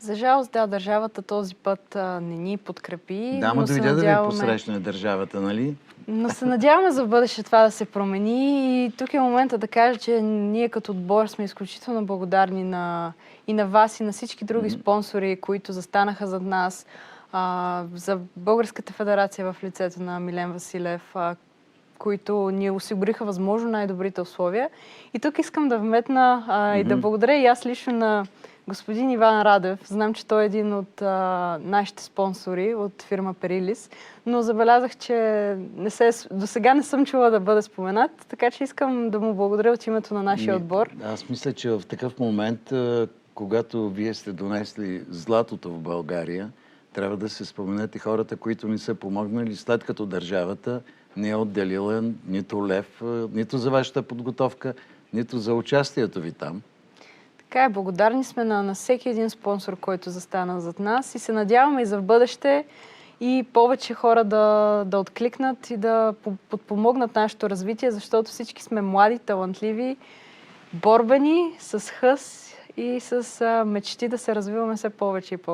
За жалост, да, държавата този път не ни подкрепи. Да, но дойде да ви посрещне държавата, нали? Но се надяваме за бъдеще това да се промени и тук е момента да кажа, че ние като отбор сме изключително благодарни и на вас, и на всички други спонсори, които застанаха зад нас, за Българската федерация в лицето на Милен Василев, които ни осигуриха възможно най-добрите условия. И тук искам да вметна и да благодаря и аз лично на господин Иван Радев. Знам, че той е един от нашите спонсори от фирма Перилис, но забелязах, че до сега не съм чула да бъде споменат, така че искам да му благодаря от името на нашия отбор. Аз мисля, че в такъв момент, когато вие сте донесли златото в България, трябва да се споменат и хората, които ни са помогнали, след като държавата не е отделила нито лев, нито за вашата подготовка, нито за участието ви там. Така е, благодарни сме на всеки един спонсор, който застана зад нас и се надяваме и за в бъдеще и повече хора да откликнат и да подпомогнат нашето развитие, защото всички сме млади, талантливи, борбени, с хъс и с мечти да се развиваме все повече и повече.